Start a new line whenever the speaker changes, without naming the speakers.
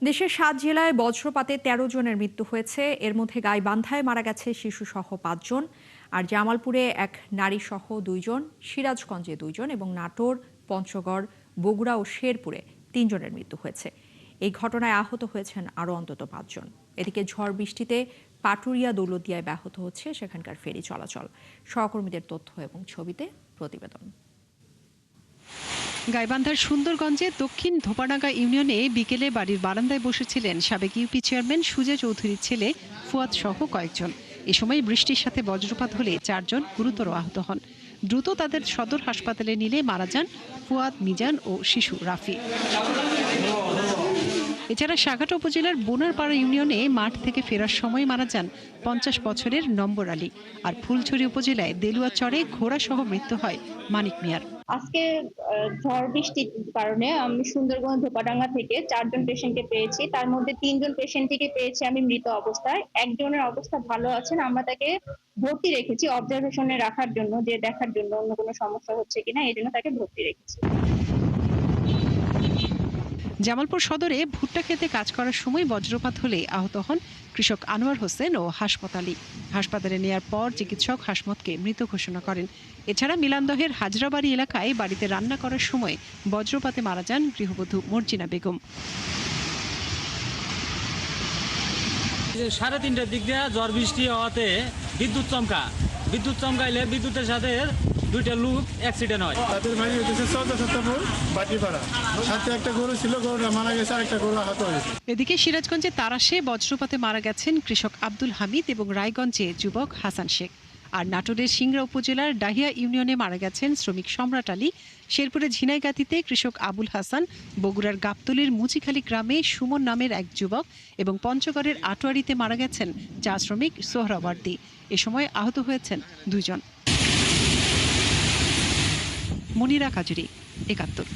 দেশের ৭ জেলায় বজ্রপাতে ১৩ জনের মৃত্যু হয়েছে। এর মধ্যে গাইবান্ধায় মারা গেছে শিশুসহ ৫ জন, আর জামালপুরে এক নারীসহ ২ জন, সিরাজগঞ্জে ২ জন এবং নাটোর, পঞ্চগড়, বগুড়া ও শেরপুরে ৩ জনের মৃত্যু হয়েছে। এই ঘটনায় আহত হয়েছেন আরও অন্তত ৫ জন। এদিকে ঝড় বৃষ্টিতে পাটুরিয়া দৌলতদিয়ায় ব্যাহত হচ্ছে সেখানকার ফেরি চলাচল। সহকর্মীদের তথ্য এবং ছবিতে প্রতিবেদন।
গাইবান্ধার সুন্দরগঞ্জে দক্ষিণ ধোপাডাঙ্গা ইউনিয়নে বিকেলে বাড়ির বারান্দায় বসেছিলেন সাবেক ইউপি চেয়ারম্যান সুজা চৌধুরীর ছেলে ফুয়াদ সহ কয়েকজন। এ সময় বৃষ্টির সাথে বজ্রপাত হলে ৪ জন গুরুতর আহত হন। দ্রুত তাদের সদর হাসপাতালে নিলে মারা যান ফুয়াদ, মিজান ও শিশু রাফি। এছাড়া সাঘাট উপজেলার বোনারপাড়া ইউনিয়নে মাঠ থেকে ফেরার সময় মারা যান ৫০ বছরের নম্বর আলী। আর ফুলছড়ি উপজেলায় দেলুয়াচরে ঘোড়া সহ মৃত্যু হয় মানিক মিয়ার।
আজকে ঝড় বৃষ্টির কারণে আমি সুন্দরগঞ্জ ধোপাডাঙ্গা থেকে ৪ জন পেশেন্টকে পেয়েছি। তার মধ্যে ৩ জন পেশেন্টকে পেয়েছি আমি মৃত অবস্থায়। একজনের অবস্থা ভালো আছেন, আমরা তাকে ভর্তি রেখেছি অবজারভেশনে রাখার জন্য, যে দেখার জন্য অন্য কোনো সমস্যা হচ্ছে কিনা, এই জন্য তাকে ভর্তি রেখেছি।
জামালপুর সদরে ভুট্টা খেতে কাজ করার সময় বজ্রপাত হলে আহত হন কৃষক আনোয়ার হোসেন ও হাসমত আলী। হাসপাতালে নেয়ার পর চিকিৎসক হাসমতকে মৃত ঘোষণা করেন। এছাড়া মিলানদহের হাজরাবাড়ি এলাকায় বাড়িতে রান্না করার সময় বজ্রপাতে মারা যান গৃহবধূ মর্জিনা বেগম।
3:30টার দিক দিয়ে ঝড় বৃষ্টি হওয়াতে বিদ্যুৎ চমকাইলে বিদ্যুতের সাথে 2টা লোক অ্যাক্সিডেন্ট হয়।
তাদের বাড়ি হচ্ছে 14 বাটিপাড়া, সাথে একটা গরু ছিল, গরুটা মারা গেছে, আর একটা গরু আহত হয়েছে।
এদিকে সিরাজগঞ্জে তারাশে বজ্রপাতে মারা গেছেন কৃষক আব্দুল হামিদ এবং রায়গঞ্জে যুবক হাসান শেখ। আর নাটোরের সিংড়া উপজেলার ডাহিয়া ইউনিয়নে মারা গেছেন শ্রমিক সম্রাট আলী। শেরপুরে ঝিনাইগাতিতে কৃষক আবুল হাসান, বগুড়ার গাবতলীর মুচিখালী গ্রামে সুমন নামের এক যুবক এবং পঞ্চগড়ের আটোয়ারিতে মারা গেছেন চা শ্রমিক সোহরাওয়ার্দী। এ সময় আহত হয়েছেন 2 জন। মনিরা কাজুরি, ৭১।